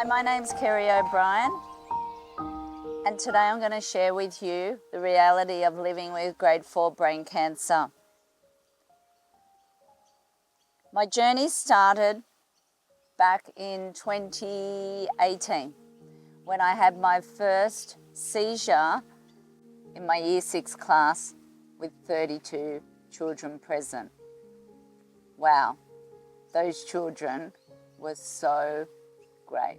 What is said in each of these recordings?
Hi, my name's Kerrie O'Brien, and today I'm going to share with you the reality of living with grade 4 brain cancer. My journey started back in 2018 when I had my first seizure in my Year 6 class with 32 children present. Wow, those children were so great.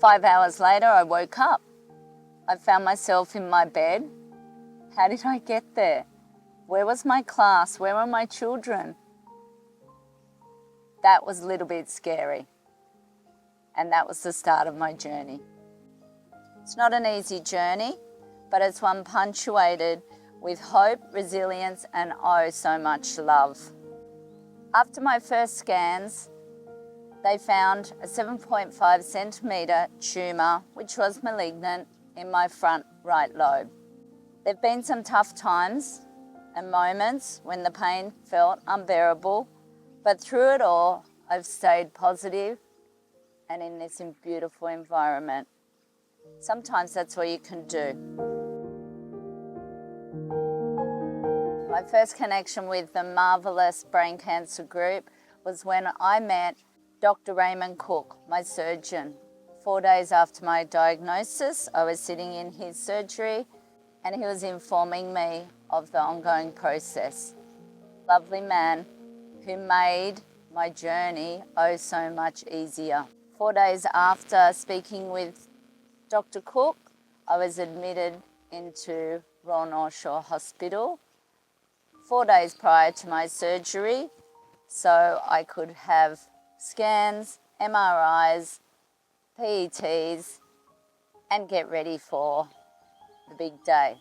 5 hours later, I woke up. I found myself in my bed. How did I get there? Where was my class? Where were my children? That was a little bit scary. And that was the start of my journey. It's not an easy journey, but it's one punctuated with hope, resilience, and oh, so much love. After my first scans, they found a 7.5 centimetre tumour, which was malignant, in my front right lobe. There have been some tough times and moments when the pain felt unbearable, but through it all, I've stayed positive and in this beautiful environment. Sometimes that's all you can do. My first connection with the marvellous brain cancer group was when I met Dr. Raymond Cook, my surgeon. 4 days after my diagnosis, I was sitting in his surgery and he was informing me of the ongoing process. Lovely man who made my journey oh so much easier. 4 days after speaking with Dr. Cook, I was admitted into Royal North Shore Hospital 4 days prior to my surgery so I could have scans, MRIs, PETs, and get ready for the big day,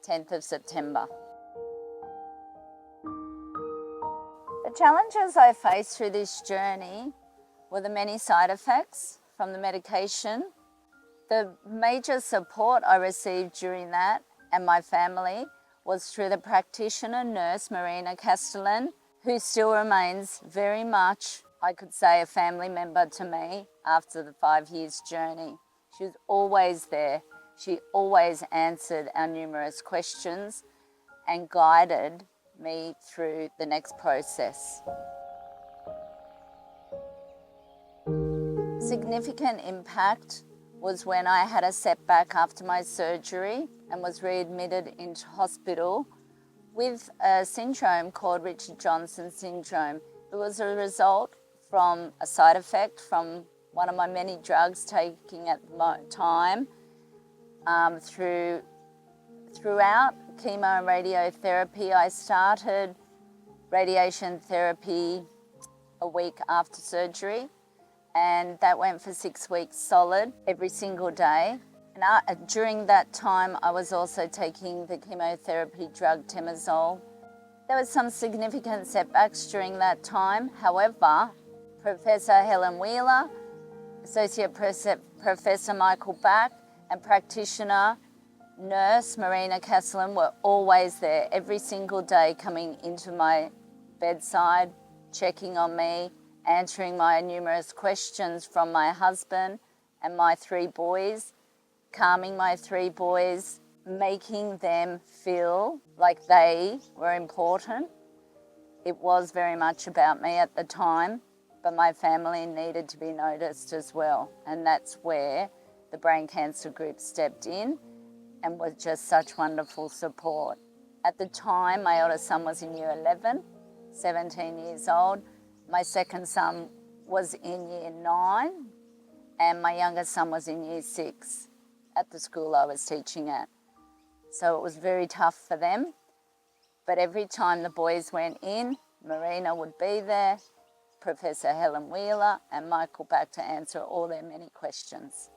10th of September. The challenges I faced through this journey were the many side effects from the medication. The major support I received during that and my family was through the practitioner nurse, Marina Castellan, who still remains very much, I could say, a family member to me after the 5 years journey. She was always there. She always answered our numerous questions and guided me through the next process. Significant impact was when I had a setback after my surgery and was readmitted into hospital with a syndrome called Richard-Johnson syndrome. It was a result from a side effect from one of my many drugs taking at the time. Throughout chemo and radiotherapy, I started radiation therapy a week after surgery, and that went for 6 weeks solid every single day. And during that time, I was also taking the chemotherapy drug temazole. There was some significant setbacks during that time. However, Professor Helen Wheeler, Associate Professor Michael Back, and practitioner nurse Marina Castellan were always there every single day, coming into my bedside, checking on me, answering my numerous questions from my husband and my 3 boys, calming my 3 boys, making them feel like they were important. It was very much about me at the time, but my family needed to be noticed as well. And that's where the brain cancer group stepped in and was just such wonderful support. At the time, my oldest son was in year 11, 17 years old. My second son was in year 9, and my youngest son was in year 6 at the school I was teaching at. So it was very tough for them. But every time the boys went in, Marina would be there, Professor Helen Wheeler and Michael Back to answer all their many questions.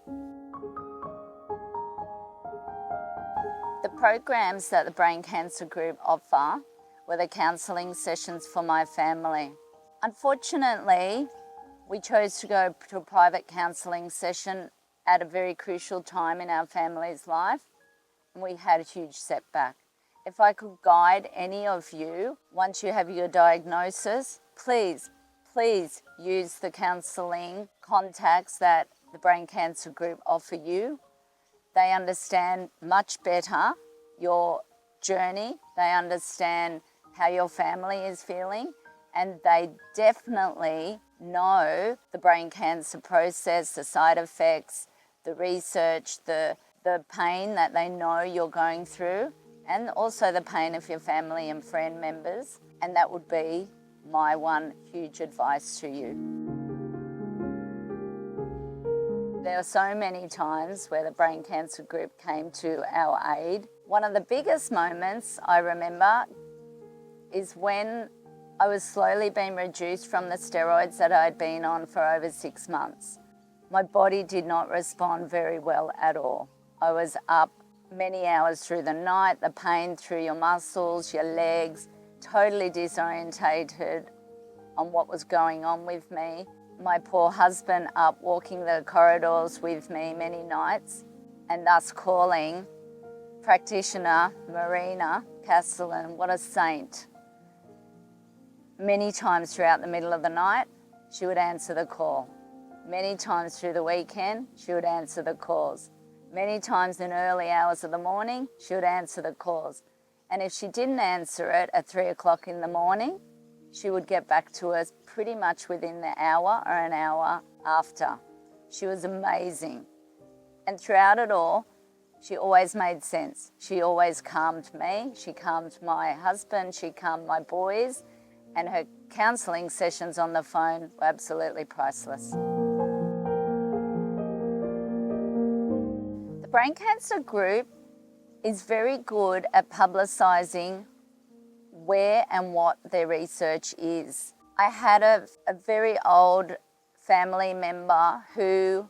The programs that the Brain Cancer Group offer were the counselling sessions for my family. Unfortunately, we chose to go to a private counselling session at a very crucial time in our family's life, and we had a huge setback. If I could guide any of you, once you have your diagnosis, please please use the counselling contacts that the Brain Cancer Group offer you. They understand much better your journey. They understand how your family is feeling, and they definitely know the brain cancer process, the side effects, the research, the pain that they know you're going through, and also the pain of your family and friend members. And that would be my one huge advice to you. There are so many times where the Brain Cancer Group came to our aid. One of the biggest moments I remember is when I was slowly being reduced from the steroids that I'd been on for over 6 months. My body did not respond very well at all. I was up many hours through the night, the pain through your muscles, your legs, totally disorientated on what was going on with me. My poor husband up walking the corridors with me many nights, and thus calling practitioner Marina Castellan, what a saint. Many times throughout the middle of the night, she would answer the call. Many times through the weekend, she would answer the calls. Many times in early hours of the morning, she would answer the calls. And if she didn't answer it at 3 o'clock in the morning, she would get back to us pretty much within the hour or an hour after. She was amazing. And throughout it all, she always made sense. She always calmed me. She calmed my husband. She calmed my boys. And her counselling sessions on the phone were absolutely priceless. The Brain Cancer Group is very good at publicising where and what their research is. I had a very old family member who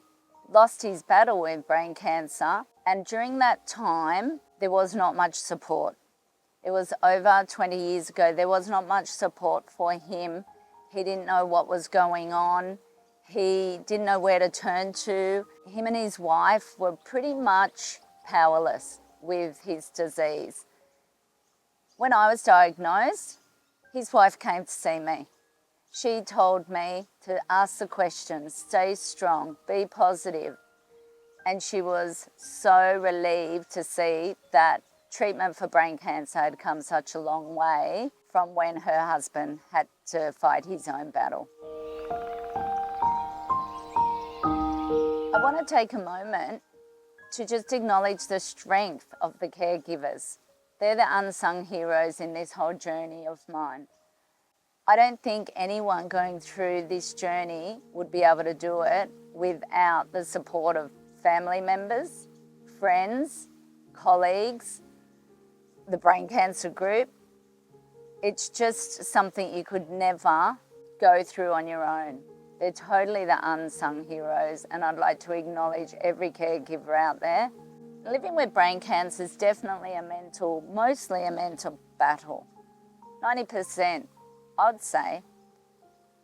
lost his battle with brain cancer, and during that time there was not much support. It was over 20 years ago. There was not much support for him. He didn't know what was going on. He didn't know where to turn to. Him and his wife were pretty much powerless with his disease. When I was diagnosed, his wife came to see me. She told me to ask the questions, stay strong, be positive. And she was so relieved to see that treatment for brain cancer had come such a long way from when her husband had to fight his own battle. I want to take a moment to just acknowledge the strength of the caregivers. They're the unsung heroes in this whole journey of mine. I don't think anyone going through this journey would be able to do it without the support of family members, friends, colleagues, the Brain Cancer Group. It's just something you could never go through on your own. They're totally the unsung heroes, and I'd like to acknowledge every caregiver out there. Living with brain cancer is definitely mostly a mental battle. 90%, I'd say.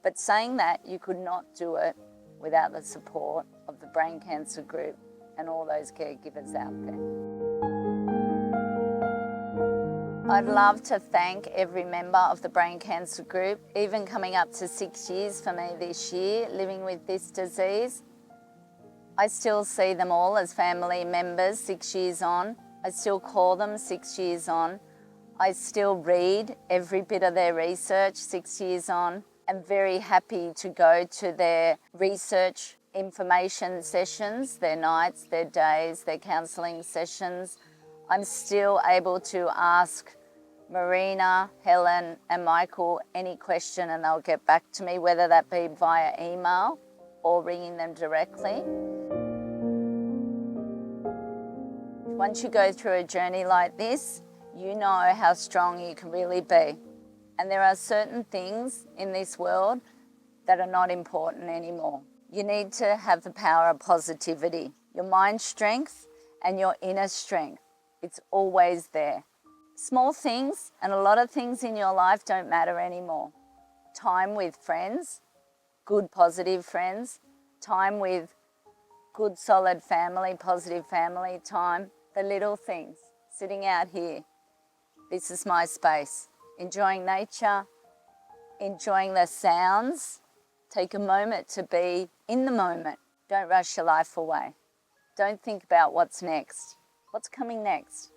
But saying that, you could not do it without the support of the Brain Cancer Group and all those caregivers out there. I'd love to thank every member of the Brain Cancer Group, even coming up to 6 years for me this year, living with this disease. I still see them all as family members 6 years on. I still call them 6 years on. I still read every bit of their research 6 years on. I'm very happy to go to their research information sessions, their nights, their days, their counselling sessions. I'm still able to ask Marina, Helen and Michael any question and they'll get back to me, whether that be via email or ringing them directly. Once you go through a journey like this, you know how strong you can really be. And there are certain things in this world that are not important anymore. You need to have the power of positivity, your mind strength and your inner strength. It's always there. Small things and a lot of things in your life don't matter anymore. Time with friends, good positive friends, time with good solid family, positive family time, the little things, sitting out here. This is my space, enjoying nature, enjoying the sounds Take a moment to be in the moment. Don't rush your life away. Don't think about what's next. What's coming next?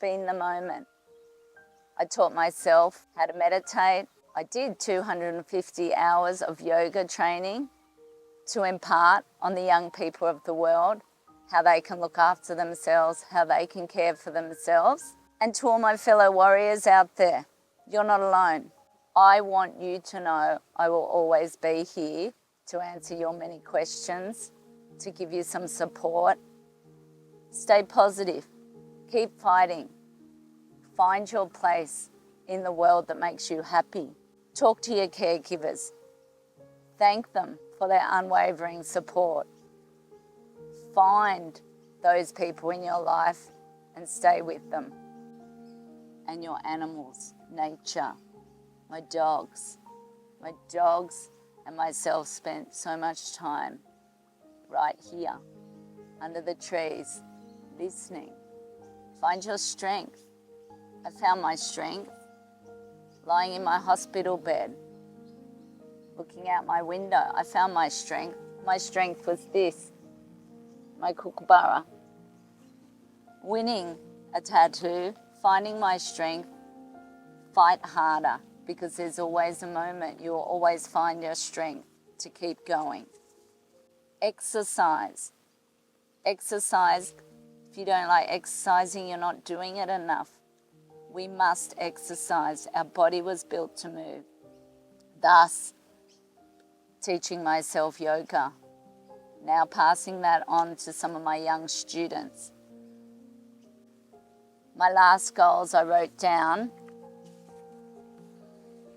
Be in the moment. I taught myself how to meditate. I did 250 hours of yoga training to impart on the young people of the world how they can look after themselves, how they can care for themselves. And to all my fellow warriors out there, you're not alone. I want you to know I will always be here to answer your many questions, to give you some support. Stay positive. Keep fighting. Find your place in the world that makes you happy. Talk to your caregivers. Thank them for their unwavering support. Find those people in your life and stay with them. And your animals, nature, my dogs and myself spent so much time right here under the trees, listening. Find your strength. I found my strength lying in my hospital bed, looking out my window. I found my strength. My strength was this, my kookaburra. Winning a tattoo, finding my strength, fight harder, because there's always a moment. You'll always find your strength to keep going. Exercise. Exercise. If you don't like exercising, you're not doing it enough. We must exercise. Our body was built to move. Thus, teaching myself yoga. Now passing that on to some of my young students. My last goals I wrote down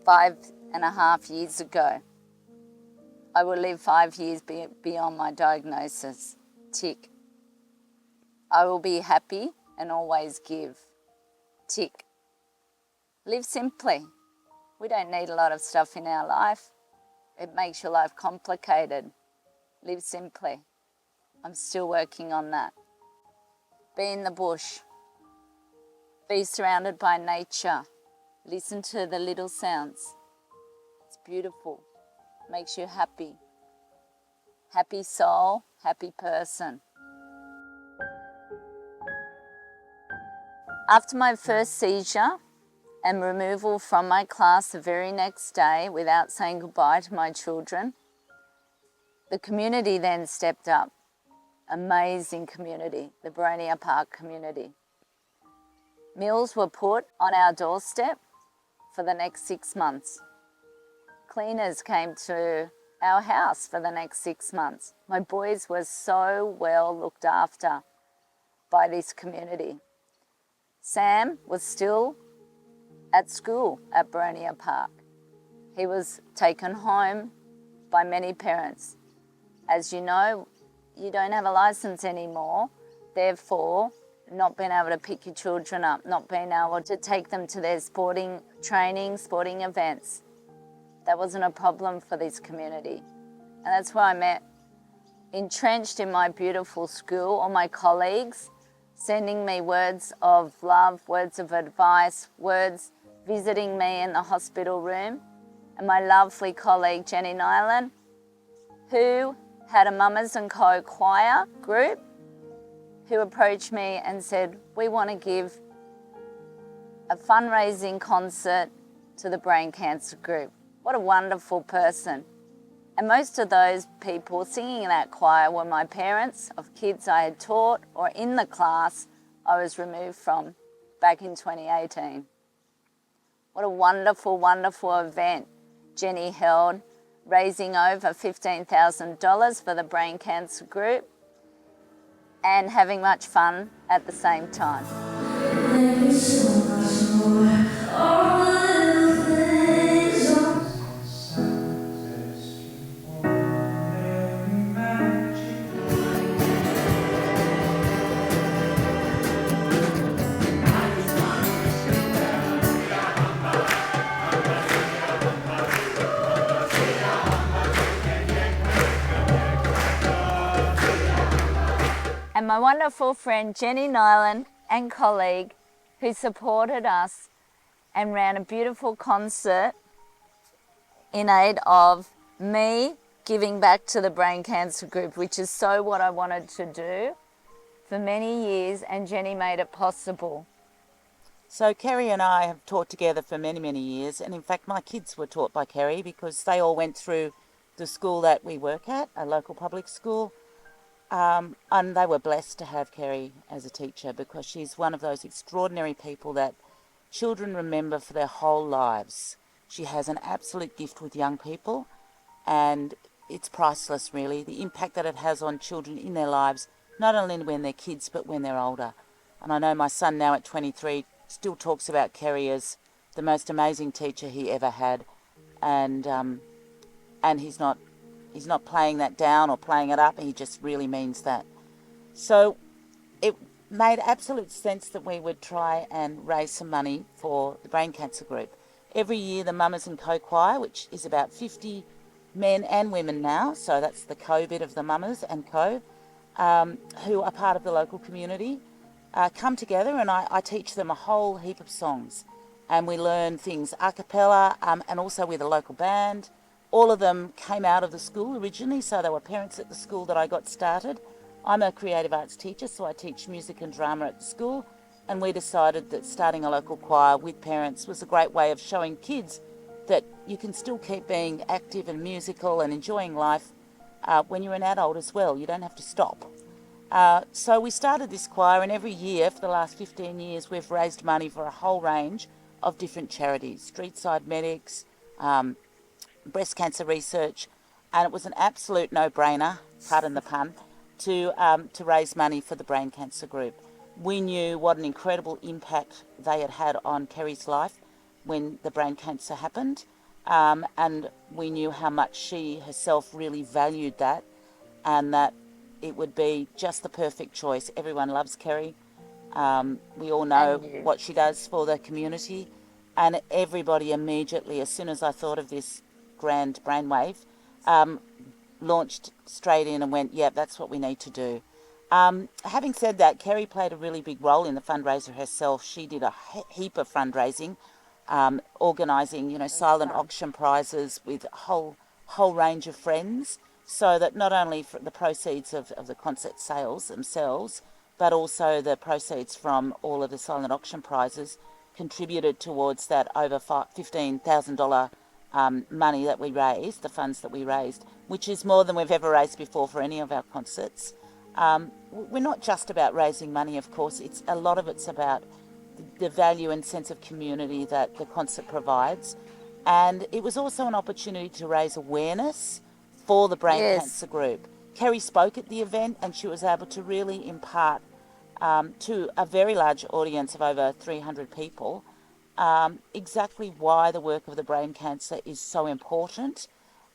5.5 years ago. I will live 5 years beyond my diagnosis. Tick. I will be happy and always give. Tick. Live simply. We don't need a lot of stuff in our life. It makes your life complicated. Live simply. I'm still working on that. Be in the bush. Be surrounded by nature. Listen to the little sounds. It's beautiful. Makes you happy. Happy soul, happy person. After my first seizure and removal from my class the very next day without saying goodbye to my children, the community then stepped up. Amazing community, the Boronia Park community. Meals were put on our doorstep for the next 6 months. Cleaners came to our house for the next 6 months. My boys were so well looked after by this community. Sam was still at school at Boronia Park. He was taken home by many parents. As you know, you don't have a license anymore, therefore not being able to pick your children up, not being able to take them to their sporting training, sporting events. That wasn't a problem for this community. And that's where I met, entrenched in my beautiful school, all my colleagues, sending me words of love, words of advice, words visiting me in the hospital room. And my lovely colleague, Jenny Nylund, who had a Mamas and Co choir group, who approached me and said, we want to give a fundraising concert to the brain cancer group. What a wonderful person. And most of those people singing in that choir were my parents of kids I had taught or in the class I was removed from back in 2018. What a wonderful, wonderful event Jenny held, raising over $15,000 for the brain cancer group and having much fun at the same time. And my wonderful friend Jenny Nylund and colleague who supported us and ran a beautiful concert in aid of me giving back to the brain cancer group, which is so what I wanted to do for many years, and Jenny made it possible. So Kerrie and I have taught together for many, many years, and in fact my kids were taught by Kerrie because they all went through the school that we work at, a local public school, and they were blessed to have Kerrie as a teacher because she's one of those extraordinary people that children remember for their whole lives. She has an absolute gift with young people, and it's priceless really, the impact that it has on children in their lives, not only when they're kids but when they're older. And I know my son now at 23 still talks about Kerrie as the most amazing teacher he ever had, and he's not playing that down or playing it up. He just really means that. So it made absolute sense that we would try and raise some money for the brain cancer group. Every year the Mamas and Co choir, which is about 50 men and women now, so that's the co bit of the Mamas and Co, who are part of the local community, come together, and I teach them a whole heap of songs, and we learn things a cappella, and also with a local band. All of them came out of the school originally, so they were parents at the school that I got started. I'm a creative arts teacher, so I teach music and drama at the school, and we decided that starting a local choir with parents was a great way of showing kids that you can still keep being active and musical and enjoying life when you're an adult as well. You don't have to stop. So we started this choir, and every year for the last 15 years we've raised money for a whole range of different charities, Street Side Medics, breast cancer research, and it was an absolute no-brainer, pardon the pun, to raise money for the brain cancer group. We knew what an incredible impact they had had on Kerrie's life when the brain cancer happened, and we knew how much she herself really valued that, and that it would be just the perfect choice. Everyone loves Kerrie. We all know what she does for the community, and everybody immediately, as soon as I thought of this grand brainwave, launched straight in and went, yeah, that's what we need to do. Having said that, Kerrie played a really big role in the fundraiser herself. She did a heap of fundraising, organising, silent auction prizes with a whole range of friends, so that not only for the proceeds of the concert sales themselves, but also the proceeds from all of the silent auction prizes contributed towards that over $15,000 money that we raised, the funds that we raised, which is more than we've ever raised before for any of our concerts. We're not just about raising money, of course. A lot of it's about the value and sense of community that the concert provides. And it was also an opportunity to raise awareness for the brain cancer group. Kerrie spoke at the event, and she was able to really impart to a very large audience of over 300 people exactly why the work of the brain cancer is so important,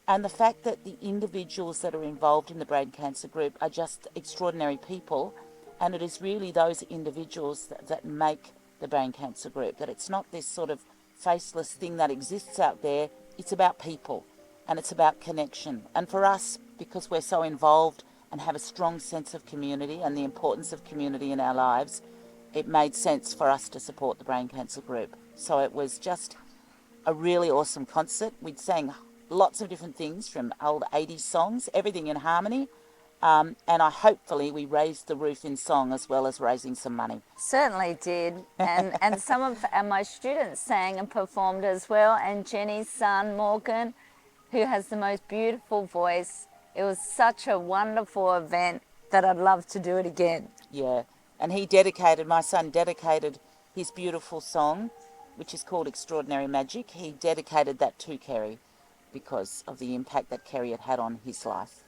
and the fact that the individuals that are involved in the brain cancer group are just extraordinary people, and it is really those individuals that make the brain cancer group, that it's not this sort of faceless thing that exists out there. It's about people, and it's about connection. And for us, because we're so involved and have a strong sense of community and the importance of community in our lives, it made sense for us to support the brain cancer group. So it was just a really awesome concert. We'd sang lots of different things from old 80s songs, everything in harmony. And hopefully we raised the roof in song as well as raising some money. Certainly did. And some of my students sang and performed as well. And Jenny's son, Morgan, who has the most beautiful voice. It was such a wonderful event that I'd love to do it again. Yeah. And my son dedicated his beautiful song, which is called Extraordinary Magic. He dedicated that to Kerrie because of the impact that Kerrie had on his life.